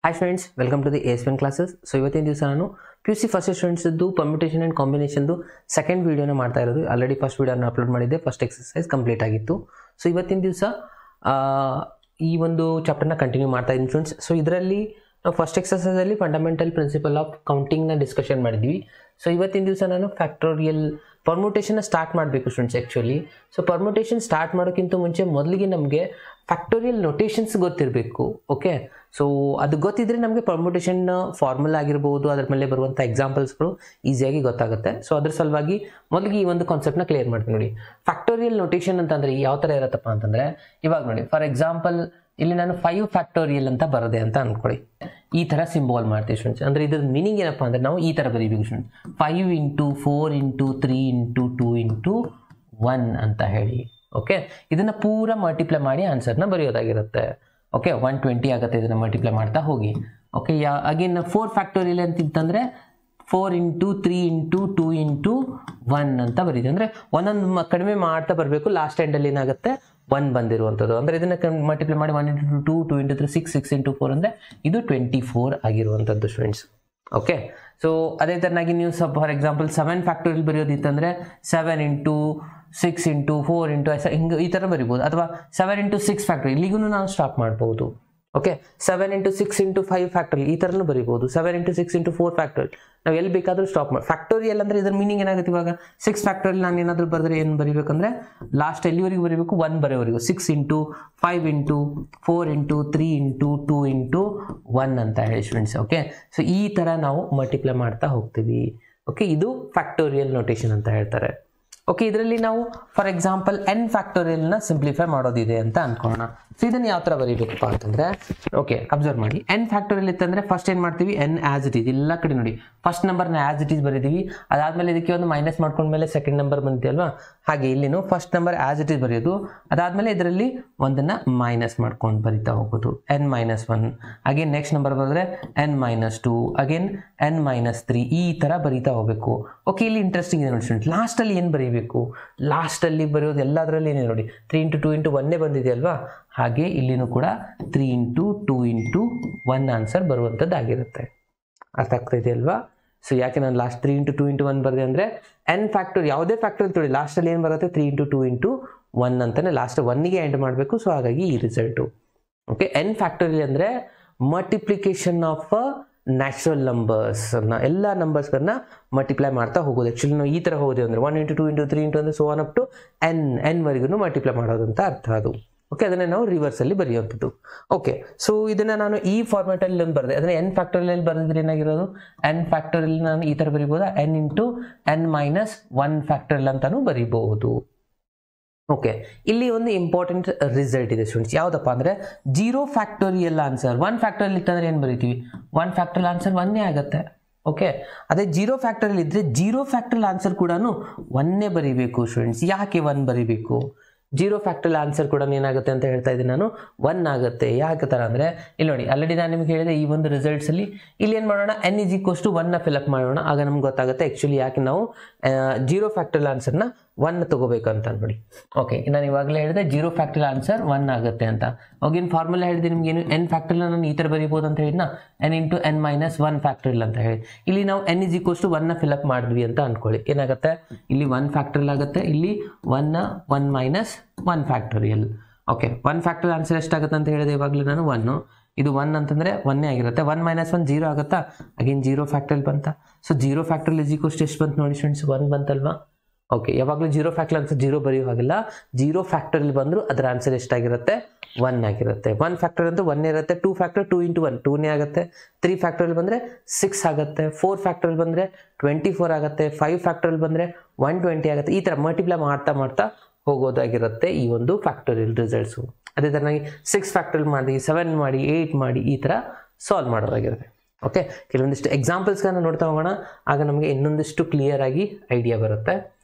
Hi friends, welcome to the AS1 classes. So ಇವತ್ತಿನ ದಿವಸ ನಾನು PUC first students permutation and combination second ವಿಡಿಯೋನ ಮಾಡ್ತಾ ಇರೋದು. ಆಲ್ರೆಡಿ ಫಸ್ಟ್ ವಿಡಿಯೋನ ಅಪ್ಲೋಡ್ ಮಾಡಿದ್ದೆ, ಫಸ್ಟ್ ಎಕ್ಸರ್ಸೈಸ್ ಕಂಪ್ಲೀಟ್ ಆಗಿತ್ತು. ಸೊ ಇವತ್ತಿನ ದಿವಸ ಈ ಒಂದು ಚಾಪ್ಟರ್ನ ಕಂಟಿನ್ಯೂ ಮಾಡ್ತಾ ಇದ್ದೀನಿ ಫ್ರೆಂಡ್ಸ್. ಸೊ ಇದರಲ್ಲಿ ನಾವು ಫಸ್ಟ್ ಎಕ್ಸರ್ಸೈಸಲ್ಲಿ ಫಂಡಮೆಂಟಲ್ ಪ್ರಿನ್ಸಿಪಲ್ ಆಫ್ ಕೌಂಟಿಂಗ್ನ ಡಿಸ್ಕಷನ್ ಮಾಡಿದ್ವಿ. ಸೊ ಇವತ್ತಿನ ದಿವಸ ನಾನು ಫ್ಯಾಕ್ಟೋರಿಯಲ್ ಪರ್ಮ್ಯುಟೇಷನ್ನ ಸ್ಟಾರ್ಟ್ ಮಾಡಬೇಕು students actually. So permutation start ಮಾಡೋಕ್ಕಿಂತ ಮುಂಚೆ ಮೊದಲಿಗೆ ನಮಗೆ ಫ್ಯಾಕ್ಟೋರಿಯಲ್ ನೊಟೇಷನ್ಸ್ ಗೊತ್ತಿರಬೇಕು. ಓಕೆ, ಸೊ ಅದು ಗೊತ್ತಿದ್ರೆ ನಮಗೆ ಪರ್ಮ್ಯುಟೇಷನ್ ಫಾರ್ಮುಲಾ ಆಗಿರ್ಬೋದು, ಅದ್ರ ಮೇಲೆ ಬರುವಂಥ ಎಕ್ಸಾಂಪಲ್ಸ್ಗಳು ಈಸಿಯಾಗಿ ಗೊತ್ತಾಗುತ್ತೆ. ಸೊ ಅದ್ರ ಸಲುವಾಗಿ ಮೊದಲಿಗೆ ಈ ಒಂದು ಕಾನ್ಸೆಪ್ಟ್ನ ಕ್ಲಿಯರ್ ಮಾಡ್ತೀನಿ. ನೋಡಿ, ಫ್ಯಾಕ್ಟೋರಿಯಲ್ ನೊಟೇಷನ್ ಅಂತಂದರೆ ಯಾವ ಥರ ಇರತ್ತಪ್ಪ ಅಂತಂದರೆ, ಇವಾಗ ನೋಡಿ ಫಾರ್ ಎಕ್ಸಾಂಪಲ್ ಇಲ್ಲಿ ನಾನು 5 ಫ್ಯಾಕ್ಟೋರಿಯಲ್ ಅಂತ ಬರದೆ ಅಂತ ಅಂದ್ಕೊಳ್ಳಿ. ಈ ಥರ ಸಿಂಬಾಲ್ ಮಾಡ್ತೀವಿ ಸ್ಟೂಡೆಂಟ್ಸ್. ಅಂದರೆ ಇದ್ರ ಮೀನಿಂಗ್ ಏನಪ್ಪ ಅಂದರೆ ನಾವು ಈ ಥರ ಬರೀಬೇಕು ಸ್ಟೂಡೆಂಟ್ಸ್, 5 × 4 × 3 × 2 × 1 ಅಂತ ಹೇಳಿ. ಓಕೆ, ಇದನ್ನು ಪೂರ ಮಲ್ಟಿಪ್ಲೈ ಮಾಡಿ ಆನ್ಸರ್ನ ಬರೆಯೋದಾಗಿರುತ್ತೆ. ಓಕೆ, 120 ಆಗುತ್ತೆ ಇದನ್ನು ಮಲ್ಟಿಪ್ಲೈ ಮಾಡ್ತಾ ಹೋಗಿ. ಓಕೆ, ಅಗೇನ್ 4 ಫ್ಯಾಕ್ಟೋರಿಯಲ್ ಅಂತಿತ್ತಂದರೆ 4 × 3 × 2 × 1 ಅಂತ ಬರೀತೀವಿ. ಅಂದರೆ ಒಂದೊಂದು ಕಡಿಮೆ ಮಾಡ್ತಾ ಬರಬೇಕು, ಲಾಸ್ಟ್ ಎಂಡಲ್ಲಿ ಏನಾಗುತ್ತೆ 1 ಬಂದಿರುವಂಥದ್ದು. ಅಂದರೆ ಇದನ್ನು ಮಲ್ಟಿಪ್ಲೈ ಮಾಡಿ 1 × 2 2 × 3 6 6 × 4 ಅಂದರೆ ಇದು 24 ಆಗಿರುವಂಥದ್ದು ಸ್ಟೂಡೆಂಟ್ಸ್. ಓಕೆ, ಸೊ ಅದೇ ಥರನಾಗಿ ನೀವು ಫಾರ್ ಎಕ್ಸಾಂಪಲ್ 7 ಫ್ಯಾಕ್ಟೋರಿಯಲ್ ಬರೆಯೋದಿತ್ತಂದರೆ 7 × 6 × 4 × ಹಿಂಗೆ ಈ ಥರ ಬರಿಬೋದು. ಅಥವಾ 7 × 6 ಫ್ಯಾಕ್ಟೋರಿಯಲ್ ಇಲ್ಲಿಗೂ ನಾವು ಸ್ಟಾಪ್ ಮಾಡ್ಬೋದು. ಓಕೆ, 7 × 6 × 5 ಫ್ಯಾಕ್ಟೋರಿಯಲ್ ಈ ಥರನೂ ಬರಿಬೋದು. 7 × 6 × 4 ಫ್ಯಾಕ್ಟೋರಿಯಲ್ ನಾವು ಎಲ್ಲಿ ಬೇಕಾದರೂ ಸ್ಟಾಪ್ ಮಾಡಿ. ಫ್ಯಾಕ್ಟೋರಿಯಲ್ ಅಂದರೆ ಇದ್ರ ಮೀನಿಂಗ್ ಏನಾಗುತ್ತೆ, ಇವಾಗ 6 ಫ್ಯಾಕ್ಟೋರಿಯಲ್ ನಾನು ಏನಾದರೂ ಬರೆದ್ರೆ ಏನು ಬರೀಬೇಕಂದ್ರೆ ಲಾಸ್ಟ್ ಎಲ್ಲಿವರೆಗೂ ಬರೀಬೇಕು, 1 ಬರೋವರೆಗೂ. 6 × 5 × 4 × 3 × 2 × 1 ಅಂತ ಹೇಳಿ ಸ್ಟೂಡೆಂಟ್ಸ್. ಓಕೆ, ಸೊ ಈ ಥರ ನಾವು ಮಲ್ಟಿಪ್ಲೈ ಮಾಡ್ತಾ ಹೋಗ್ತೀವಿ. ಓಕೆ, ಇದು ಫ್ಯಾಕ್ಟೋರಿಯಲ್ ನೊಟೇಷನ್ ಅಂತ ಹೇಳ್ತಾರೆ. ಓಕೆ, ಇದರಲ್ಲಿ ನಾವು ಫಾರ್ ಎಕ್ಸಾಂಪಲ್ n ಫ್ಯಾಕ್ಟೋರಿಯಲ್ನ ಸಿಂಪ್ಲಿಫೈ ಮಾಡೋದಿದೆ ಅಂತ ಅನ್ಕೊಳ್ಳೋಣ. ಸೊ ಇದನ್ನು ಯಾವ ಥರ ಬರೀಬೇಕಪ್ಪ ಅಂತಂದರೆ, ಓಕೆ ಅಬ್ಸರ್ವ್ ಮಾಡಿ, n ಫ್ಯಾಕ್ಟೋರಿಯಲ್ ಇತ್ತಂದರೆ ಫಸ್ಟ್ ಏನು ಮಾಡ್ತೀವಿ, n ಆ್ಯಸ್ ಇಟ್ ಈಸ್ ಎಲ್ಲ ಕಡೆ ನೋಡಿ ಫಸ್ಟ್ ನಂಬರ್ನ ಆ್ಯಸ್ ಇಟ್ ಈಸ್ ಬರೀತೀವಿ. ಅದಾದಮೇಲೆ ಇದಕ್ಕೆ ಒಂದು ಮೈನಸ್ ಮಾಡ್ಕೊಂಡ್ಮೇಲೆ ಸೆಕೆಂಡ್ ನಂಬರ್ ಬಂದಿದೆ ಅಲ್ವಾ, ಹಾಗೆ ಇಲ್ಲಿನೂ first number as it is ಬರೆಯೋದು. ಅದಾದಮೇಲೆ ಇದರಲ್ಲಿ ಒಂದನ್ನು ಮೈನಸ್ ಮಾಡ್ಕೊಂಡು ಬರಿತಾ ಹೋಗೋದು, n - 1. ಅಗೇನ್ ನೆಕ್ಸ್ಟ್ ನಂಬರ್ ಬರೆದ್ರೆ n - 2, ಅಗೇನ್ n - 3, ಈ ಥರ ಬರಿತಾ ಹೋಗಬೇಕು. ಓಕೆ, ಇಲ್ಲಿ ಇಂಟ್ರೆಸ್ಟಿಂಗ್ ಇದೆ ನೋಡಿ ಸ್ಟೂಡೆಂಟ್, ಲಾಸ್ಟಲ್ಲಿ ಏನು ಬರೀಬೇಕು, ಲಾಸ್ಟಲ್ಲಿ ಬರೆಯೋದು ಎಲ್ಲದರಲ್ಲಿ ಏನೇ ನೋಡಿ 3 × 2 × 1 ಬಂದಿದೆ ಅಲ್ವಾ, ಹಾಗೆ ಇಲ್ಲಿನೂ ಕೂಡ 3 × 2 × 1 ಆನ್ಸರ್ ಬರುವಂಥದ್ದಾಗಿರುತ್ತೆ. ಅರ್ಥ ಆಗ್ತಾಯಿದೆ ಅಲ್ವಾ? ಸೊ ಯಾಕೆ ನಾನು ಲಾಸ್ಟ್ 3 × 2 × 1 ಬರೆದೆ ಅಂದರೆ n ಫ್ಯಾಕ್ಟರ್ ಯಾವುದೇ ಫ್ಯಾಕ್ಟರ್ ತೊಳಿ ಲಾಸ್ಟಲ್ಲಿ ಏನು ಬರುತ್ತೆ 3 × 2 × 1 ಅಂತಲೇ ಲಾಸ್ಟ್ 1ಗೆ ಎಂಡ್ ಮಾಡಬೇಕು. ಸೊ ಹಾಗಾಗಿ ಈ ರಿಸಲ್ಟು. ಓಕೆ, n ಫ್ಯಾಕ್ಟೋರಿಯಲ್ ಅಂದರೆ ಮಲ್ಟಿಪ್ಲಿಕೇಶನ್ ಆಫ್ ನ್ಯಾಚುರಲ್ ನಂಬರ್ಸ್, ಎಲ್ಲ ನಂಬರ್ಸ್ಗಳನ್ನ ಮಲ್ಟಿಪ್ಲೈ ಮಾಡ್ತಾ ಹೋಗೋದು. ಆ್ಯಕ್ಚುಲಿ ನಾವು ಈ ಥರ ಹೋದೆ ಅಂದರೆ 1 × 2 × 3 × ಅಂದರೆ so on up to n ವರೆಗೂ ಮಲ್ಟಿಪ್ಲೈ ಮಾಡೋದು ಅಂತ ಅರ್ಥ ಅದು. ಓಕೆ, ಅದನ್ನು ನಾವು ರಿವರ್ಸಲ್ಲಿ ಬರೆಯುವಂಥದ್ದು. ಓಕೆ, ಸೊ ಇದನ್ನು ನಾನು ಈ ಫಾರ್ಮ್ಯಾಟಲ್ಲಿ ಒಂದು ಬರೆದೆ, ಅದನ್ನು n ಫ್ಯಾಕ್ಟೋರಿಯಲ್ ಬರೆದಿದ್ರೆ ಏನಾಗಿರೋದು, n ಫ್ಯಾಕ್ಟೋರಿಯಲ್ ನಾನು ಈ ಥರ ಬರಿಬೋದಾ, n × n - 1 ಫ್ಯಾಕ್ಟೋರಿಯಲ್ ಅಂತಲೂ ಬರಿಬಹುದು. ಓಕೆ, ಇಲ್ಲಿ ಒಂದು ಇಂಪಾರ್ಟೆಂಟ್ ರಿಸಲ್ಟ್ ಇದೆ ಸ್ಟೂಡೆಂಟ್ಸ್, ಯಾವುದಪ್ಪ ಅಂದರೆ 0 ಫ್ಯಾಕ್ಟೋರಿಯಲ್ ಆನ್ಸರ್ 1 ಫ್ಯಾಕ್ಟೋರಿಯಲ್ ಇತ್ತಂದರೆ ಏನು ಬರಿತೀವಿ, 1 ಫ್ಯಾಕ್ಟೋರಿಯಲ್ ಆನ್ಸರ್ 1 ಆಗುತ್ತೆ. ಓಕೆ, ಅದೇ 0 ಫ್ಯಾಕ್ಟೋರಿಯಲ್ ಇದ್ದರೆ 0 ಫ್ಯಾಕ್ಟೋರಿಯಲ್ ಆನ್ಸರ್ ಕೂಡ 1 ಬರೀಬೇಕು ಸ್ಟೂಡೆಂಟ್ಸ್. ಯಾಕೆ 1 ಬರೀಬೇಕು, 0 ಫ್ಯಾಕ್ಟೋರಿಯಲ್ ಆನ್ಸರ್ ಕೂಡ ಏನಾಗುತ್ತೆ ಅಂತ ಹೇಳ್ತಾ ಇದ್ದೀನಿ ನಾನು, 1 ಆಗುತ್ತೆ. ಯಾಕೆ ಥರ ಅಂದರೆ ಇಲ್ಲಿ ನೋಡಿ, ಆಲ್ರೆಡಿ ನಾನು ನಿಮ್ಗೆ ಹೇಳಿದೆ ಈ ಒಂದು ರಿಸಲ್ಟ್ಸಲ್ಲಿ ಇಲ್ಲಿ ಏನು ಮಾಡೋಣ, n = 1ನ ಫಿಲಪ್ ಮಾಡೋಣ, ಆಗ ನಮ್ಗೆ ಗೊತ್ತಾಗುತ್ತೆ ಆ್ಯಕ್ಚುಲಿ ಯಾಕೆ ನಾವು 0 ಫ್ಯಾಕ್ಟೋರಿಯಲ್ ಆನ್ಸರ್ನ 1 ತೊಗೋಬೇಕಂತ ನೋಡಿ. ಓಕೆ, ನಾನು ಇವಾಗಲೇ ಹೇಳಿದೆ 0 ಫ್ಯಾಕ್ಟೋರಿಯಲ್ ಆನ್ಸರ್ 1 ಆಗುತ್ತೆ ಅಂತ. ಅವಾಗೇನು ಫಾರ್ಮುಲಾ ಹೇಳಿದೆ ನಿಮ್ಗೆ, ಏನು n ಫ್ಯಾಕ್ಟೋರಿಯಲ್ ನಾನು ಈ ಥರ ಬರೀಬೋದು ಅಂತ ಹೇಳಿದ್ನ, n × n - 1 ಫ್ಯಾಕ್ಟೋರಿಯಲ್ ಅಂತ ಹೇಳಿ. ಇಲ್ಲಿ ನಾವು n = 1ನ ಫಿಲಪ್ ಮಾಡಿದ್ವಿ ಅಂತ ಅಂದ್ಕೊಳ್ಳಿ, ಏನಾಗುತ್ತೆ ಇಲ್ಲಿ 1 ಫ್ಯಾಕ್ಟೋರಿಯಲ್ ಆಗುತ್ತೆ, ಇಲ್ಲಿ 1 - 1 ಫ್ಯಾಕ್ಟೋರಿಯಲ್. ಓಕೆ, 1 ಫ್ಯಾಕ್ಟೋರಿಯಲ್ ಆನ್ಸರ್ ಎಷ್ಟಾಗುತ್ತೆ ಅಂತ ಹೇಳಿದೆ ಇವಾಗಲೇ ನಾನು 1, ಇದು 1 ಅಂತಂದರೆ 1 ಆಗಿರುತ್ತೆ. 1 - 1 0 ಆಗುತ್ತಾ, ಅಗೇನ್ 0 ಫ್ಯಾಕ್ಟೋರಿಯಲ್ ಬಂತ. ಸೊ 0 ಫ್ಯಾಕ್ಟೋರಿಯಲ್ = ಎಷ್ಟು ಬಂತು ನೋಡಿ ಸ್ಟೂಡೆಂಟ್ಸ್, 1 ಬಂತಲ್ವಾ. ಓಕೆ, ಯಾವಾಗಲೂ 0 ಫ್ಯಾಕ್ಟೋರಿಯಲ್ ಆನ್ಸರ್ 0 ಬರೆಯೋ ಹಾಗಿಲ್ಲ, 0 ಫ್ಯಾಕ್ಟೋರಿಯಲ್ ಬಂದರೂ ಅದರ ಆನ್ಸರ್ ಎಷ್ಟಾಗಿರುತ್ತೆ 1 ಆಗಿರುತ್ತೆ. 1 ಫ್ಯಾಕ್ಟೋರಿಯಲ್ ಅಂತೂ 1 ಇರುತ್ತೆ. 2 ಫ್ಯಾಕ್ಟರ್ 2 × 1 2ನೇ ಆಗುತ್ತೆ. 3 ಫ್ಯಾಕ್ಟೋರಿಯಲ್ ಬಂದರೆ 6 ಆಗುತ್ತೆ. 4 ಫ್ಯಾಕ್ಟೋರಿಯಲ್ ಬಂದರೆ 24 ಆಗುತ್ತೆ. 5 ಫ್ಯಾಕ್ಟೋರಿಯಲ್ ಬಂದರೆ 120 ಆಗುತ್ತೆ. ಈ ಥರ ಮಲ್ಟಿಪ್ಲೈ ಮಾಡ್ತಾ ಮಾಡ್ತಾ ಹೋಗೋದಾಗಿರುತ್ತೆ ಈ ಒಂದು ಫ್ಯಾಕ್ಟೋರಿಯಲ್ ರಿಸಲ್ಟ್ಸು. ಅದೇ ಥರನಾಗಿ 6 ಫ್ಯಾಕ್ಟೋರಿಯಲ್ ಮಾಡಿ 7 ಮಾಡಿ 8 ಮಾಡಿ ಈ ಥರ ಸಾಲ್ವ್ ಮಾಡೋದಾಗಿರುತ್ತೆ. ಓಕೆ, ಕೆಲವೊಂದಿಷ್ಟು ಎಕ್ಸಾಂಪಲ್ಸ್ಗಳನ್ನ ನೋಡ್ತಾ ಹೋಗೋಣ, ಆಗ ನಮಗೆ ಇನ್ನೊಂದಿಷ್ಟು ಕ್ಲಿಯರ್ ಆಗಿ ಐಡಿಯಾ ಬರುತ್ತೆ.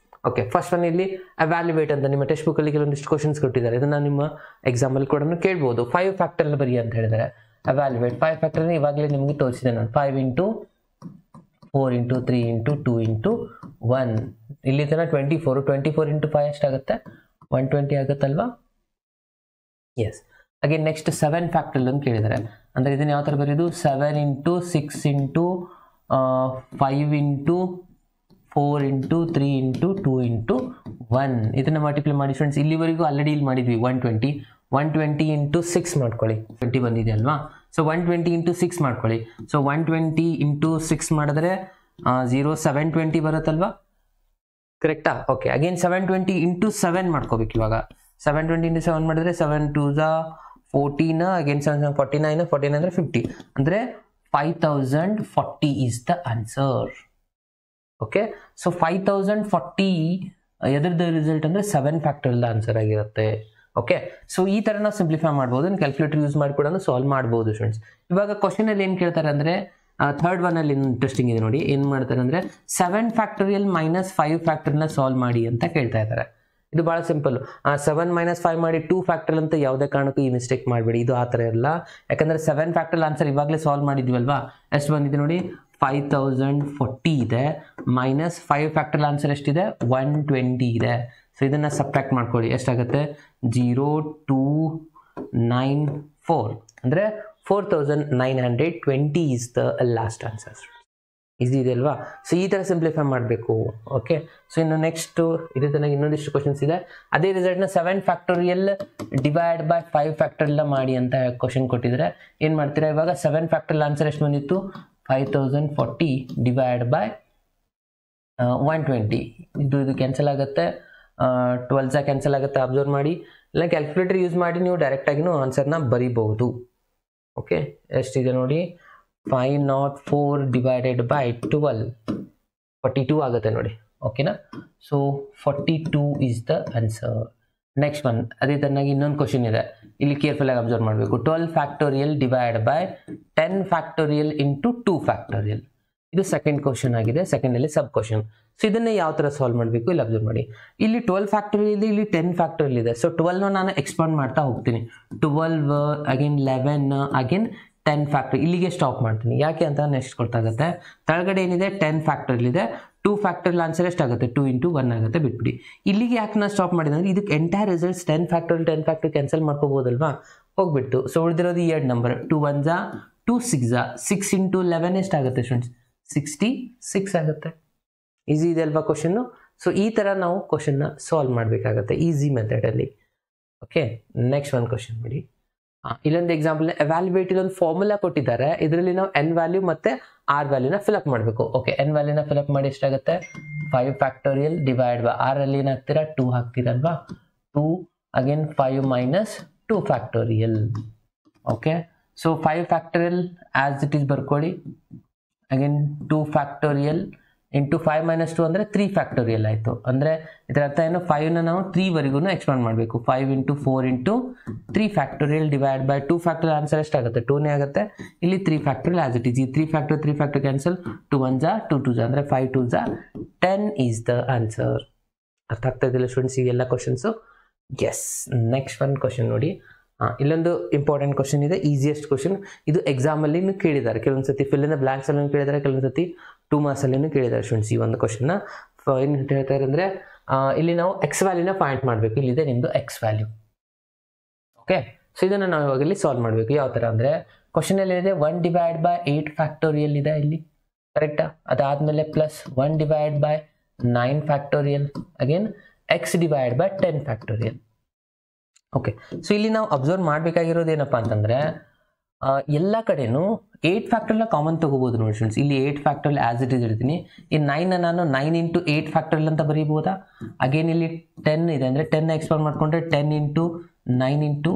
ಓಕೆ, ಫಸ್ಟ್ ಒನ್ ಇಲ್ಲಿ ಅವ್ಯಾಲ್ಯುವೇಟ್ ಅಂತ ನಿಮ್ಮ ಟೆಕ್ಸ್ಟ್ ಬುಕ್ಕಲ್ಲಿ ಕೆಲವೊಂದಿಷ್ಟು ಕ್ವಶನ್ಸ್ ಕೊಟ್ಟಿದ್ದಾರೆ, ಇದನ್ನು ನಿಮ್ಮ ಎಕ್ಸಾಮಲ್ಲಿ ಕೂಡ ಕೇಳ್ಬೋದು. 5 ಫ್ಯಾಕ್ಟೋರಿಯಲ್ ಬರಿ ಅಂತ ಹೇಳಿದ್ದಾರೆ, ಅವ್ಯಾಲ್ಯುವೇಟ್ 5 ಫ್ಯಾಕ್ಟೋರಿಯಲ್ ಇವಾಗಲೇ ನಿಮಗೆ ತೋರಿಸಿದೆ ನಾನು, 5 × 4 × 3 × 2 × 1 ಇಲ್ಲಿ ತನಕ 24 × 5 ಎಷ್ಟಾಗುತ್ತೆ 120 ಆಗುತ್ತಲ್ವಾ. ಎಸ್, ಅಗೇನ್ ನೆಕ್ಸ್ಟ್ 7 ಫ್ಯಾಕ್ಟರಿಯಲ್ ಅಂತ ಕೇಳಿದ್ದಾರೆ. ಅಂದರೆ ಇದನ್ನು ಯಾವ ಥರ ಬರೆಯೋದು, 7 into 6 into 5 into 4 into 3 into 2 into 1 ಇದನ್ನು ಮಲ್ಟಿಪ್ಲೈ ಮಾಡಿ ಫ್ರೆಂಡ್ಸ್. ಇಲ್ಲಿವರೆಗೂ ಆಲ್ರೆಡಿ ಇಲ್ಲಿ ಮಾಡಿದ್ವಿ 120 ಇಂಟು 6 ಮಾಡ್ಕೊಳ್ಳಿ, 20 ಬಂದಿದೆ ಅಲ್ವಾ. ಸೊ 120 ಇಂಟು 6 ಮಾಡ್ಕೊಳ್ಳಿ. ಸೊ 120 ಇಂಟು 6 ಮಾಡಿದ್ರೆ 720 ಬರುತ್ತಲ್ವಾ, ಕರೆಕ್ಟಾ? ಓಕೆ, ಅಗೇನ್ 720 ಇಂಟು 7 ಮಾಡ್ಕೋಬೇಕು. ಇವಾಗ 720 ಇಂಟು 7 ಮಾಡಿದ್ರೆ 7 2 14, ಅಗೇನ್ 7 49, 49 ಅಂದರೆ 50, ಅಂದರೆ 5040 is the answer. Okay, so 5040 ಎದ್ರದ್ದು ರಿಸಲ್ಟ್ ಅಂದರೆ 7 ಫ್ಯಾಕ್ಟರಿಯಲ್ ಆನ್ಸರ್ ಆಗಿರುತ್ತೆ. ಓಕೆ, ಸೊ ಈ ಥರ ನಾವು ಸಿಂಪ್ಲಿಫೈ ಮಾಡ್ಬೋದು, ಕ್ಯಾಲ್ಕುಲೇಟರ್ ಯೂಸ್ ಮಾಡಿ ಕೂಡ ಸಾಲ್ವ್ ಮಾಡ್ಬೋದು ಫ್ರೆಂಡ್ಸ್. ಇವಾಗ ಕ್ವಶನಲ್ಲಿ ಏನು ಕೇಳ್ತಾರೆ ಅಂದರೆ ಥರ್ಡ್ ಒನ್ನಲ್ಲಿ ಇಂಟ್ರೆಸ್ಟಿಂಗ್ ಇದೆ ನೋಡಿ. ಏನು ಮಾಡ್ತಾರೆ ಅಂದರೆ 7 ಫ್ಯಾಕ್ಟರಿಯಲ್ ಮೈನಸ್ 5 ಫ್ಯಾಕ್ಟರಿಯಲ್ನ ಸಾಲ್ವ್ ಮಾಡಿ ಅಂತ ಕೇಳ್ತಾ ಇದ್ದಾರೆ. ಇದು ಭಾಳ ಸಿಂಪಲ್. 7 ಮೈನಸ್ 5 ಮಾಡಿ 2 ಫ್ಯಾಕ್ಟರಿಯಲ್ ಅಂತ ಯಾವುದೇ ಕಾರಣಕ್ಕೂ ಈ ಮಿಸ್ಟೇಕ್ ಮಾಡಬೇಡಿ. ಇದು ಆ ಥರ ಇರಲ್ಲ, ಯಾಕಂದರೆ 7 ಫ್ಯಾಕ್ಟರಿಯಲ್ ಆನ್ಸರ್ ಇವಾಗಲೇ ಸಾಲ್ವ್ ಮಾಡಿದ್ವಲ್ವಾ. ಎಷ್ಟು ಬಂದಿದೆ ನೋಡಿ, 5040 ಇದೆ, ಮೈನಸ್ 5 ಫ್ಯಾಕ್ಟರಿಯಲ್ ಆನ್ಸರ್ ಎಷ್ಟಿದೆ, 120 ಇದೆ. ಸೊ ಇದನ್ನು ಸಬ್ಟ್ರಾಕ್ಟ್ ಮಾಡ್ಕೊಳ್ಳಿ, ಎಷ್ಟಾಗುತ್ತೆ, 0294 ಅಂದರೆ 4920 is the last answer. Easy ಇದೆ ಅಲ್ವಾ. ಸೊ ಈ ಥರ ಸಿಂಪ್ಲಿಫೈ ಮಾಡಬೇಕು. ಓಕೆ, ಸೊ ಇನ್ನು ನೆಕ್ಸ್ಟು ಇದೇ ಥರ ಇನ್ನೊಂದಿಷ್ಟು ಕ್ವಶನ್ಸ್ ಇದೆ. ಅದೇ ರಿಸಲ್ಟ್ನ 7 ಫ್ಯಾಕ್ಟೋರಿಯಲ್ ಡಿವೈಡ್ ಬೈ 5 ಫ್ಯಾಕ್ಟರಿಯಲ್ ಮಾಡಿ ಅಂತ ಕ್ವಶನ್ ಕೊಟ್ಟಿದ್ದಾರೆ. ಏನು ಮಾಡ್ತೀರಾ, ಇವಾಗ 7 ಫ್ಯಾಕ್ಟರಿಯಲ್ ಆನ್ಸರ್ ಎಷ್ಟು ಬಂದಿತ್ತು, 5040 ಡಿವೈಡ್ ಬೈ 120. ಇದು ಕ್ಯಾನ್ಸಲ್ ಆಗುತ್ತೆ, 12 ಕ್ಯಾನ್ಸಲ್ ಆಗುತ್ತೆ, ಅಬ್ಸರ್ವ್ ಮಾಡಿ. ಇಲ್ಲ ಕ್ಯಾಲ್ಕುಲೇಟರ್ ಯೂಸ್ ಮಾಡಿ ನೀವು ಡೈರೆಕ್ಟಾಗಿನೂ ಆನ್ಸರ್ನ ಬರಿಬಹುದು. ಓಕೆ, ಎಷ್ಟಿದೆ ನೋಡಿ, 504 ಡಿವೈಡೆಡ್ ಬೈ 12 42 ಆಗುತ್ತೆ ನೋಡಿ. ಓಕೆನಾ, so 42 is the answer. Next one ಅದೇ ತರನಾಗಿ ಇನ್ನೊಂದು ಕ್ವಶನ್ ಇದೆ, ಇಲ್ಲಿ ಕೇರ್ಫುಲ್ ಆಗಿ ಅಬ್ಸರ್ವ್ ಮಾಡಬೇಕು. 12 factorial divide by 10 factorial into 2 factorial. ಇದು ಸೆಕೆಂಡ್ ಕ್ವಶನ್ ಆಗಿದೆ, ಸೆಕೆಂಡಲ್ಲಿ ಸಬ್ ಕ್ವಶನ್. ಸೊ ಇದನ್ನೇ ಯಾವ ಥರ ಸಾಲ್ವ್ ಮಾಡಬೇಕು ಇಲ್ಲಿ ಅಬ್ಸರ್ವ್ ಮಾಡಿ. ಇಲ್ಲಿ 12 ಫ್ಯಾಕ್ಟೋರಿಯಲ್ ಇದೆ, ಇಲ್ಲಿ 10 ಫ್ಯಾಕ್ಟೋರಿಯಲ್ ಇದೆ. ಸೊ 12ನ ನಾನು ಎಕ್ಸ್ಪಾಂಡ್ ಮಾಡ್ತಾ ಹೋಗ್ತೀನಿ. 12 ಅಗೇನ್ 11 ಅಗೇನ್ 10 ಫ್ಯಾಕ್ಟರಿ, ಇಲ್ಲಿಗೆ ಸ್ಟಾಪ್ ಮಾಡ್ತೀನಿ. ಯಾಕೆ ಅಂತ ನೆಕ್ಸ್ಟ್ ಗೊತ್ತಾಗುತ್ತೆ. ಕೆಳಗಡೆ ಏನಿದೆ 10 ಫ್ಯಾಕ್ಟರಿಯಲ್ ಇದೆ, 2 ಫ್ಯಾಕ್ಟರಿಯಲ್ ಆನ್ಸರ್ ಎಷ್ಟಾಗುತ್ತೆ, 2 ಇಂಟು 1 ಆಗುತ್ತೆ, ಬಿಟ್ಬಿಡಿ. ಇಲ್ಲಿಗೆ ಯಾಕೆ ನಾನು ಸ್ಟಾಪ್ ಮಾಡಿದೆ ಅಂದರೆ ಇದಕ್ಕೆ ಎಂಟೈರ್ ರಿಸಲ್ಟ್ಸ್ 10 ಫ್ಯಾಕ್ಟರಿ ಕ್ಯಾನ್ಸಲ್ ಮಾಡ್ಕೋಬೋದಲ್ವಾ, ಹೋಗ್ಬಿಟ್ಟು. ಸೊ ಉಳಿದಿರೋದು 2 ನಂಬರ್, 2 1 2 6 6 ಇಂಟು 11 ಎಷ್ಟಾಗುತ್ತೆ ಫ್ರೆಂಡ್ಸ್, 66 ಆಗುತ್ತೆ. ಈಸಿ ಇದೆ ಅಲ್ವಾ ಕ್ವಶನ್ನು. ಸೊ ಈ ಥರ ನಾವು ಕ್ವಶನ್ನ ಸಾಲ್ವ್ ಮಾಡಬೇಕಾಗತ್ತೆ ಈಸಿ ಮೆಥಡಲ್ಲಿ. ಓಕೆ, ನೆಕ್ಸ್ಟ್ ಒಂದು ಕ್ವಶನ್ ಬಿಡಿ. ಇಲ್ಲೊಂದು ಎಕ್ಸಾಂಪಲ್, ಎವ್ಯಾಲ್ಯುಯೇಟ್ ಒಂದು ಫಾರ್ಮುಲಾ ಕೊಟ್ಟಿದ್ದಾರೆ, ಇದರಲ್ಲಿ ನಾವು n ವ್ಯಾಲ್ಯೂ ಮತ್ತು r ವ್ಯಾಲ್ಯೂನ ಫಿಲಪ್ ಮಾಡಬೇಕು. ಓಕೆ, n ವ್ಯಾಲ್ಯೂನ ಫಿಲಪ್ ಮಾಡಿ ಎಷ್ಟಾಗುತ್ತೆ, 5 ಫ್ಯಾಕ್ಟೋರಿಯಲ್ ಡಿವೈಡ್ ಬೈ r ಅಲ್ಲಿ ಏನು ಹಾಕ್ತೀರಾ, 2 ಹಾಕ್ತೀರಲ್ವಾ, 2 again 5 minus 2 factorial. Okay, so 5 factorial as it is ಬರ್ಕೊಳ್ಳಿ, ಅಗೇನ್ 2 ಫ್ಯಾಕ್ಟೋರಿಯಲ್ ಇಂಟು 5 ಮೈನಸ್ 2 ಅಂದರೆ 3 ಫ್ಯಾಕ್ಟೋರಿಯಲ್ ಆಯಿತು. ಅಂದರೆ ಇದರ ಅರ್ಥ ಏನು, 5ನ ನಾವು 3ವರೆಗೂ ಎಕ್ಸ್ಪಾಂಡ್ ಮಾಡಬೇಕು. 5 into 4 into 3 factorial divide by 2 factorial answer ಎಷ್ಟಾಗುತ್ತೆ, 2ನೇ ಆಗುತ್ತೆ. ಇಲ್ಲಿ 3 ಫ್ಯಾಕ್ಟೋರಿಯಲ್ ಆಸ್ ಇಟ್ ಈಸ್, ಈ 3 ಫ್ಯಾಕ್ಟರ್ ಕ್ಯಾನ್ಸಲ್, 2 1 2 2 ಅಂದರೆ 5 2 10 ಈಸ್ ದ ಆನ್ಸರ್. ಅರ್ಥ ಆಗ್ತಾ ಇದೆಯಲ್ಲ ಸ್ಟೂಡೆಂಟ್ಸ್ ಈ ಎಲ್ಲ ಕ್ವಶನ್ಸು. ಎಸ್, ನೆಕ್ಸ್ಟ್ ಒಂದು ಕ್ವಶನ್ ನೋಡಿ. ಇಲ್ಲೊಂದು ಇಂಪಾರ್ಟೆಂಟ್ ಕ್ವಶನ್ ಇದೆ, ಈಸಿಯೆಸ್ಟ್ ಕ್ವಶನ್. ಇದು ಎಕ್ಸಾಮಲ್ಲಿ ಕೇಳಿದ್ದಾರೆ, ಕೆಲವೊಂದು ಸತಿ ಫಿಲ್ ಇನ್ ದ ಬ್ಲ್ಯಾಂಕ್ಸ್ ಅಲ್ಲಿ ಕೇಳಿದ್ದಾರೆ, ಕೆಲವೊಂದು ಸತಿ 2 ಮಾರ್ಕ್ಸ್ ಅಲ್ಲಿ ಕೇಳಿದ್ದಾರೆ ಸ್ಟೂಡೆಂಟ್ಸ್. ಈ ಒಂದು ಕ್ವಶನ್ನ ಏನು ಹೇಳ್ತಾರೆ ಅಂದರೆ, ಇಲ್ಲಿ ನಾವು ಎಕ್ಸ್ ವ್ಯಾಲ್ಯೂನ ಫೈಂಡ್ ಮಾಡಬೇಕು. ಇಲ್ಲಿದೆ ನಿಮ್ಮದು ಎಕ್ಸ್ ವ್ಯಾಲ್ಯೂ. ಓಕೆ, ಸೊ ಇದನ್ನು ನಾವು ಇವಾಗ ಇಲ್ಲಿ ಸಾಲ್ವ್ ಮಾಡಬೇಕು. ಯಾವ ಥರ ಅಂದರೆ, ಕ್ವಶನಲ್ಲಿ ಏನಿದೆ 1 ಡಿವೈಡ್ ಬೈ 8 ಫ್ಯಾಕ್ಟೋರಿಯಲ್ ಇದೆ ಇಲ್ಲಿ, ಕರೆಕ್ಟಾ. ಅದಾದಮೇಲೆ plus 1 divide by 9 factorial, again x divide by 10 factorial. Okay, so ಇಲ್ಲಿ ನಾವು ಅಬ್ಸರ್ವ್ ಮಾಡಬೇಕಾಗಿರೋದು ಏನಪ್ಪ ಅಂತಂದರೆ, ಎಲ್ಲ ಕಡೆನೂ 8 ಫ್ಯಾಕ್ಟರ್ನ ಕಾಮನ್ ತೊಗೋಬೋದು ನೋಡಿ ಸ್ಟೂಡೆಂಟ್ಸ್. ಇಲ್ಲಿ 8 ಫ್ಯಾಕ್ಟರ್ಲ್ ಆಸ್ ಇಟ್ ಈಸ್ ಇಡ್ತೀನಿ. ಈ 9ನ ನಾನು 9 ಇಂಟು 8 ಫ್ಯಾಕ್ಟರ್ಲ್ ಅಂತ ಬರೀಬೋದಾ. ಅಗೇನ್ ಇಲ್ಲಿ 10 ಇದೆ ಅಂದರೆ 10ನ ಎಕ್ಸ್ಪಾಂಡ್ ಮಾಡಿಕೊಂಡ್ರೆ 10 ಇಂಟು 9 ಇಂಟು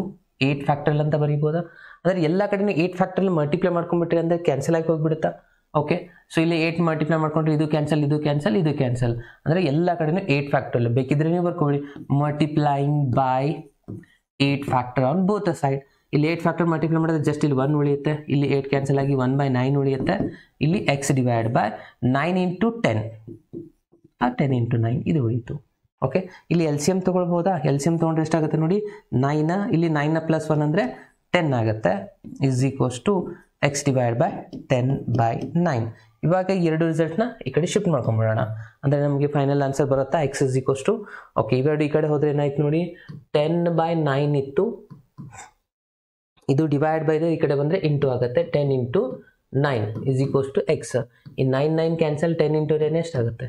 8 ಫ್ಯಾಕ್ಟರ್ಲ್ ಅಂತ ಬರೀಬೋದಾ. ಅಂದರೆ ಎಲ್ಲ ಕಡೆನೂ 8 ಫ್ಯಾಕ್ಟರ್ಲ್ ಮಲ್ಟಿಪ್ಲೈ ಮಾಡ್ಕೊಂಡ್ಬಿಟ್ರೆ ಅಂದರೆ ಕ್ಯಾನ್ಸಲ್ ಆಗಿ ಹೋಗ್ಬಿಡುತ್ತಾ. ಓಕೆ, ಸೊ ಇಲ್ಲಿ 8 ಮಲ್ಟಿಪ್ಲೈ ಮಾಡ್ಕೊಂಡ್ರೆ ಇದು ಕ್ಯಾನ್ಸಲ್, ಇದು ಕ್ಯಾನ್ಸಲ್, ಇದು ಕ್ಯಾನ್ಸಲ್. ಅಂದರೆ ಎಲ್ಲ ಕಡೆನೂ 8 ಫ್ಯಾಕ್ಟರ್ಲ್. ಬೇಕಿದ್ರೆ ನೀವು ಬರ್ಕೊಬಿಡಿ, multiplying by 8 factor on both the side. ಇಲ್ಲಿ 8 ಫ್ಯಾಕ್ಟರ್ ಮಲ್ಟಿಪ್ಲೈ ಮಾಡಿದ್ರೆ ಜಸ್ಟ್ ಇಲ್ಲಿ 1 ಉಳಿಯುತ್ತೆ, ಇಲ್ಲಿ 8 ಕ್ಯಾನ್ಸಲ್ ಆಗಿ 1/9 ಉಳಿಯುತ್ತೆ. ಇಲ್ಲಿ x divide by 9 into 10, 10 into 9 ಇದು ಉಳಿಯಿತು. ಓಕೆ, ಇಲ್ಲಿ ಎಲ್ ಸಿ ಎಮ್ ತೊಗೊಳ್ಬೋದಾ. ಎಲ್ ಸಿ ಎಮ್ ತೊಗೊಂಡ್ರೆ ಎಷ್ಟಾಗುತ್ತೆ ನೋಡಿ, 9 ಇಲ್ಲಿ 9ನ ಪ್ಲಸ್ 1 ಅಂದರೆ 10 ಆಗುತ್ತೆ. Is equals to x divide by 10/9. ಇವಾಗ ಎರಡು ರಿಸಲ್ಟ್ನ ಈ ಕಡೆ ಶಿಫ್ಟ್ ಮಾಡ್ಕೊಂಡ್ಬಿಡೋಣ. ಅಂದರೆ ನಮಗೆ ಫೈನಲ್ ಆನ್ಸರ್ ಬರುತ್ತಾ, x is equals to, okay ಇವೆರಡು ಈ ಕಡೆ ಹೋದರೆ ಏನಾಯ್ತು ನೋಡಿ, 10/9 ಇತ್ತು, ಇದು ಡಿವೈಡ್ ಬೈ ಈ ಕಡೆ ಬಂದರೆ ಇಂಟು ಆಗುತ್ತೆ. 10 into 9 is equals to x. ಈ 9 ಕ್ಯಾನ್ಸಲ್, 10 ಇಂಟು 10 ಎಷ್ಟಾಗುತ್ತೆ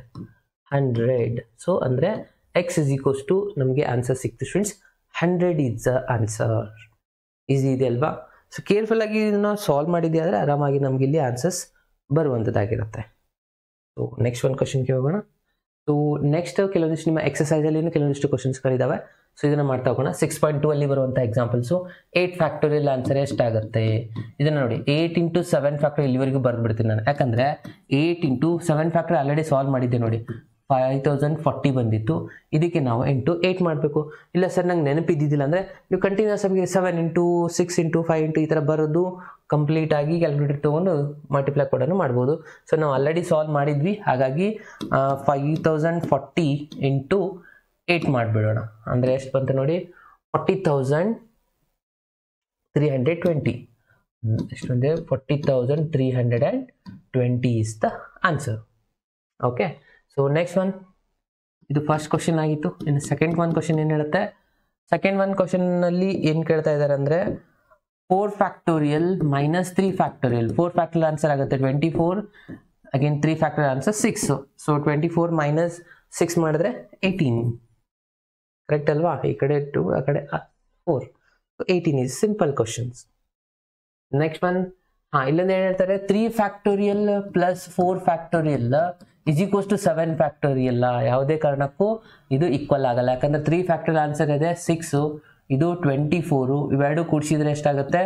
100. ಸೊ ಅಂದರೆ ಎಕ್ಸ್ ಇಸ್ ಈಕ್ವಲ್ಸ್ ಟು ನಮಗೆ ಆನ್ಸರ್ ಸಿಕ್ತು students. 100 is the answer. Easy ಇದೆ ಅಲ್ವಾ? ಸೊ ಕೇರ್ಫುಲ್ ಆಗಿ ಇದನ್ನ ಸಾಲ್ವ್ ಮಾಡಿದ್ದೆ ಆದರೆ ಆರಾಮಾಗಿ ನಮ್ಗೆ ಇಲ್ಲಿ ಆನ್ಸರ್ಸ್ ಬರುವಂಥದ್ದಾಗಿರುತ್ತೆ. ಸೊ ನೆಕ್ಸ್ಟ್ ಒಂದು ಕ್ವಶನ್ಗೆ ಹೋಗೋಣ. ಸೊ ನೆಕ್ಸ್ಟ್ ಕೆಲವೊಂದಿಷ್ಟು ನಿಮ್ಮ ಎಕ್ಸಸೈಸಲ್ಲಿ ಕೆಲವೊಂದಿಷ್ಟು ಕ್ವಶನ್ಸ್ಗಳಿದ್ದಾವೆ. ಸೊ ಇದನ್ನು ಮಾಡ್ತಾ ಹೋಗೋಣ. 6.2 ಅಲ್ಲಿ ಬರುವಂಥ ಎಕ್ಸಾಂಪಲ್ಸು 8 ಫ್ಯಾಕ್ಟೋರಿಯಲ್ ಆನ್ಸರ್ ಎಷ್ಟಾಗುತ್ತೆ ಇದನ್ನು ನೋಡಿ. 8 ಇಂಟು 7 ಫ್ಯಾಕ್ಟರ್ ಇಲ್ಲಿವರೆಗೂ ಬರೆದ್ಬಿಡ್ತೀನಿ ನಾನು, ಯಾಕಂದರೆ 8 ಇಂಟು 7 ಫ್ಯಾಕ್ಟರ್ ಆಲ್ರೆಡಿ ಸಾಲ್ವ್ ಮಾಡಿದ್ದೆ ನೋಡಿ, 5040 ಬಂದಿತ್ತು. ಇದಕ್ಕೆ ನಾವು ಇಂಟು 8 ಮಾಡಬೇಕು. ಇಲ್ಲ ಸರ್ ನಂಗೆ ನೆನಪಿದ್ದಿದ್ದಿಲ್ಲ ಅಂದರೆ ನೀವು ಕಂಟಿನ್ಯೂಸ್ ಆಗಿ 7 ಇಂಟು 6 ಇಂಟು 5 ಇಂಟು ಈ ಥರ ಬರೋದು ಕಂಪ್ಲೀಟ್ ಆಗಿ ಕ್ಯಾಲ್ಕುಲೇಟರ್ ತೊಗೊಂಡು ಮಲ್ಟಿಪ್ಲೈ ಕೂಡ ಮಾಡ್ಬೋದು. ಸೊ ನಾವು ಆಲ್ರೆಡಿ ಸಾಲ್ವ್ ಮಾಡಿದ್ವಿ, ಹಾಗಾಗಿ 5040 ಇಂಟು 8 ಮಾಡಿಬಿಡೋಣ. ಅಂದರೆ ಎಷ್ಟು ಬಂತು ನೋಡಿ, 40,320. ಎಷ್ಟು ಅಂದರೆ 40,320 is the answer. Okay, so next one, ಇದು ಫಸ್ಟ್ ಕ್ವಶನ್ ಆಗಿತ್ತು. ಇನ್ನು ಸೆಕೆಂಡ್ ಒನ್ ಕ್ವಶನ್ ಏನು ಹೇಳುತ್ತೆ? ಸೆಕೆಂಡ್ ಒನ್ ಕ್ವಶನ್ನಲ್ಲಿ ಏನು ಕೇಳ್ತಾ ಇದ್ದಾರೆ ಅಂದರೆ 4 factorial minus 3 factorial. 4 factorial answer ಆಗುತ್ತೆ 24, again 3 factorial answer 6. So 24 minus 6 ಮಾಡಿದ್ರೆ 18, ಕರೆಕ್ಟ್ ಅಲ್ವಾ? ಈ ಕಡೆ 2 ಆ ಕಡೆ 4. So 18 is simple questions. Next one, ಇಲ್ಲೊಂದು ಏನು ಹೇಳ್ತಾರೆ, 3 factorial plus 4 factorial is equals to 7 factorial. ಯಾವುದೇ ಕಾರಣಕ್ಕೂ ಇದು ಈಕ್ವಲ್ ಆಗಲ್ಲ, ಯಾಕಂದ್ರೆ 3 ಫ್ಯಾಕ್ಟೋರಿಯಲ್ ಆನ್ಸರ್ ಇದೆ 6, ಇದು 24, ಇವೆರಡು ಕೂಡಿಸಿದ್ರೆ ಎಷ್ಟಾಗುತ್ತೆ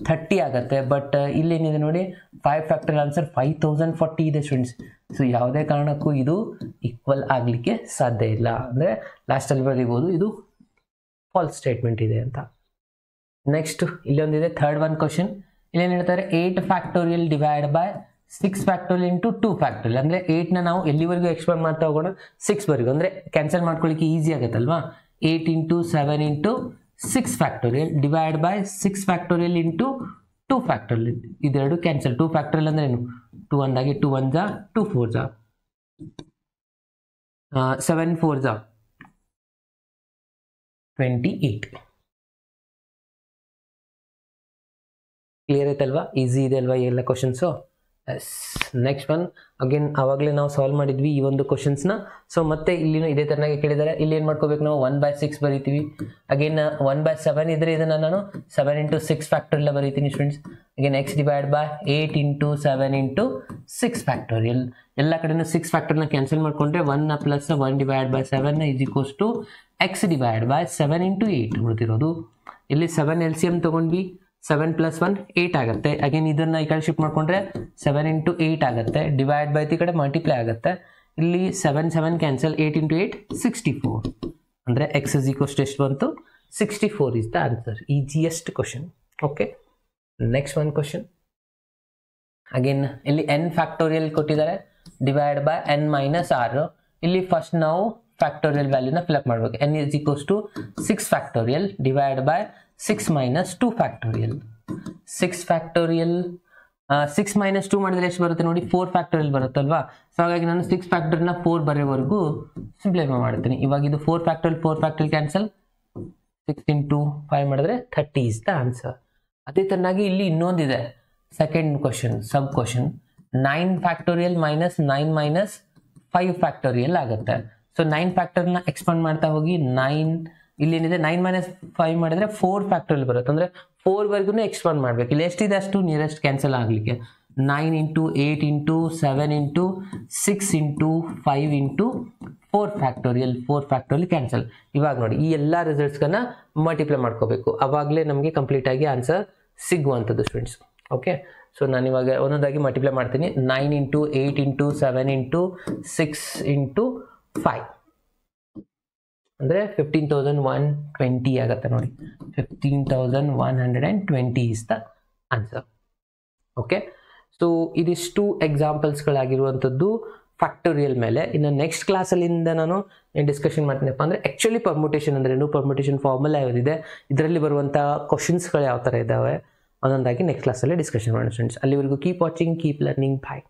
30 ಆಗುತ್ತೆ. ಬಟ್ ಇಲ್ಲೇನಿದೆ ನೋಡಿ 5 ಫ್ಯಾಕ್ಟೋರಿಯಲ್ ಆನ್ಸರ್ 5040 ಇದೆ ಸ್ಟೂಡೆಂಟ್ಸ್. ಸೊ ಯಾವುದೇ ಕಾರಣಕ್ಕೂ ಇದು ಈಕ್ವಲ್ ಆಗಲಿಕ್ಕೆ ಸಾಧ್ಯ ಇಲ್ಲ, ಅಂದರೆ ಲಾಸ್ಟಲ್ಲಿ ಬರೀಬೋದು ಇದು ಫಾಲ್ಸ್ ಸ್ಟೇಟ್ಮೆಂಟ್ ಇದೆ ಅಂತ. ನೆಕ್ಸ್ಟ್ ಇಲ್ಲೊಂದಿದೆ ಥರ್ಡ್ ಒನ್ ಕ್ವಶನ್. ಇಲ್ಲೇನು ಹೇಳ್ತಾರೆ, 8 factorial divide by 6 factorial into 2 factorial. ಅಂದರೆ 8ನ ನಾವು ಎಲ್ಲಿವರೆಗೂ ಎಕ್ಸ್ಪ್ಯಾಂಡ್ ಮಾಡ್ತಾ ಹೋಗೋಣ 6ವರೆಗೂ, ಅಂದರೆ ಕ್ಯಾನ್ಸಲ್ ಮಾಡ್ಕೊಳ್ಳಿಕ್ಕೆ ಈಸಿ ಆಗುತ್ತಲ್ವಾ. 8 into 7 into 6 factorial divide by 6 factorial into 2 factorial. ಇದೆರಡು ಕ್ಯಾನ್ಸಲ್. 2 ಫ್ಯಾಕ್ಟೋರಿಯಲ್ ಅಂದರೆ ಏನು, 2 ಅಂದಾಗೆ 2 1 ಜಾ 2 4 ಜಾ 7 4 ಜಾ 28. ಕ್ಲಿಯರ್ ಐತಲ್ವಾ? ಈಸಿ ಇದೆ ಅಲ್ವಾ ಎಲ್ಲ questions? Yes. Next one, again ಆವಾಗಲೇ ನಾವು ಸಾಲ್ವ್ ಮಾಡಿದ್ವಿ ಈ ಒಂದು ಕ್ವಶನ್ಸ್ನ. ಸೊ ಮತ್ತೆ ಇಲ್ಲಿನೂ ಇದೇ ಥರನಾಗಿ ಕೇಳಿದ್ದಾರೆ. ಇಲ್ಲಿ ಏನು ಮಾಡ್ಕೋಬೇಕು ನಾವು 1/6 ಬರೀತೀವಿ. ಅಗೇನ್ 1/7 ಇದ್ರೆ ಇದನ್ನು ನಾನು 7 ಇಂಟು 6 ಫ್ಯಾಕ್ಟೋರಿಯಲ್ ಬರೀತೀನಿ students. Again x divide by 8 into 7 into 6 factorial. ಎಲ್ಲ ಕಡೆನೂ 6 ಫ್ಯಾಕ್ಟರ್ನ ಕ್ಯಾನ್ಸಲ್ ಮಾಡಿಕೊಂಡ್ರೆ 1 plus 1 divide by 7 is equals to x divide by 7 into 8 ಉಳಿದಿರೋದು. ಇಲ್ಲಿ 7 LCM ತೊಗೊಂಡ್ವಿ, 7 ಪ್ಲಸ್ 1 8 ಆಗುತ್ತೆ. ಅಗೇನ್ ಇದನ್ನು ಈ ಕಡೆ ಶಿಫ್ಟ್ ಮಾಡಿಕೊಂಡ್ರೆ 7 ಇಂಟು 8 ಆಗುತ್ತೆ, ಡಿವೈಡ್ ಬೈ ಈ ಕಡೆ ಮಲ್ಟಿಪ್ಲೈ ಆಗುತ್ತೆ. ಇಲ್ಲಿ 7 7 ಕ್ಯಾನ್ಸಲ್, 8 ಇಂಟು 8 64. ಅಂದರೆ ಎಕ್ಸ್ ಇಸ್ ಈಕ್ವಲ್ಸ್ ಟು ಎಷ್ಟು ಬಂತು 64 is the answer. Easiest question. Okay, next one question. Again ಇಲ್ಲಿ n ಫ್ಯಾಕ್ಟೋರಿಯಲ್ ಕೊಟ್ಟಿದ್ದಾರೆ divide by n minus r. ಇಲ್ಲಿ ಫಸ್ಟ್ ನಾವು ಫ್ಯಾಕ್ಟೋರಿಯಲ್ ವ್ಯಾಲ್ಯೂನ ಫಿಲಪ್ ಮಾಡಬೇಕು. n is equals to 6 factorial divide by 6 minus 2 factorial. 6 factorial 6 minus 2 ಮಾಡಿದ್ರೆ ಎಷ್ಟು ಬರುತ್ತೆ ನೋಡಿ, 4 ಫ್ಯಾಕ್ಟೋರಿಯಲ್ ಬರುತ್ತಲ್ವಾ. ಸೊ ಹಾಗಾಗಿ ನಾನು 6 ಫ್ಯಾಕ್ಟೋರಿಯಲ್ನ 4 ಬರೋವರೆಗೂ ಸಿಂಪ್ಲಿಫೈ ಮಾಡ್ತೀನಿ. ಇವಾಗ ಇದು 4 ಫ್ಯಾಕ್ಟೋರಿಯಲ್ ಕ್ಯಾನ್ಸಲ್, 6 ಇಂಟು 5 ಮಾಡಿದ್ರೆ 30 ಇಸ್ ದ ಆನ್ಸರ್. ಅದೇ ತರನಾಗಿ ಇಲ್ಲಿ ಇನ್ನೊಂದಿದೆ second question, sub question. 9 factorial minus 9 minus 5 factorial ಆಗುತ್ತೆ. ಸೊ 9 ಫ್ಯಾಕ್ಟರ್ನ ಎಕ್ಸ್ಪಾಂಡ್ ಮಾಡ್ತಾ ಹೋಗಿ 9 ಇಲ್ಲೇನಿದೆ 9 ಮೈನಸ್ 5 ಮಾಡಿದ್ರೆ 4 ಫ್ಯಾಕ್ಟೋರಿಯಲ್ ಬರುತ್ತೆ. ಅಂದರೆ 4ವರೆಗೂ ಎಕ್ಸ್ಪಾಂಡ್ ಮಾಡಬೇಕು. ಇಲ್ಲಿ ಎಷ್ಟಿದೆ ಅಷ್ಟು ನಿಯರೆಸ್ಟ್ ಕ್ಯಾನ್ಸಲ್ ಆಗಲಿಕ್ಕೆ 9 into 8 into 7 into 6 into 5 into 4 factorial cancel. ಇವಾಗ ನೋಡಿ ಈ ಎಲ್ಲ ರಿಸಲ್ಟ್ಸ್ಗಳನ್ನ ಮಲ್ಟಿಪ್ಲೈ ಮಾಡ್ಕೋಬೇಕು, ಅವಾಗಲೇ ನಮಗೆ ಕಂಪ್ಲೀಟ್ ಆಗಿ ಆನ್ಸರ್ ಸಿಗುವಂಥದ್ದು ಸ್ಟೂಡೆಂಟ್ಸ್. ಓಕೆ, ಸೊ ನಾನು ಇವಾಗ ಒಂದೊಂದಾಗಿ ಮಲ್ಟಿಪ್ಲೈ ಮಾಡ್ತೀನಿ. 9 ಇಂಟು 8 ಇಂಟು 7 ಇಂಟು 6 ಇಂಟು 5 ಅಂದರೆ 15,120 ಆಗುತ್ತೆ ನೋಡಿ. 15,120 is the answer. Okay, so ಇದಿಷ್ಟು ಎಕ್ಸಾಂಪಲ್ಸ್ಗಳಾಗಿರುವಂಥದ್ದು ಫ್ಯಾಕ್ಟೋರಿಯಲ್ ಮೇಲೆ. ಇನ್ನು ನೆಕ್ಸ್ಟ್ ಕ್ಲಾಸಲ್ಲಿಂದ ನಾನು ಏನು ಡಿಸ್ಕಷನ್ ಮಾಡ್ತೀನಪ್ಪ ಅಂದರೆ ಆ್ಯಕ್ಚುಲಿ ಪರ್ಮುಟೇಷನ್ ಅಂದರೆ ಏನು, ಪರ್ಮುಟೇಷನ್ ಫಾರ್ಮುಲಾ ಯಾವುದಿದೆ, ಇದರಲ್ಲಿ ಬರುವಂಥ ಕ್ವಶನ್ಸ್ಗಳು ಯಾವ ಥರ ಇದ್ದಾವೆ, ಒಂದೊಂದಾಗಿ ನೆಕ್ಸ್ಟ್ ಕ್ಲಾಸಲ್ಲಿ ಡಿಸ್ಕಷನ್ ಮಾಡೋಣ ಸ್ಟೂಡೆಂಟ್ಸ್. ಅಲ್ಲಿವರೆಗೂ ಕೀಪ್ ವಾಚಿಂಗ್, ಕೀಪ್ ಲರ್ನಿಂಗ್. ಬಾಯ್.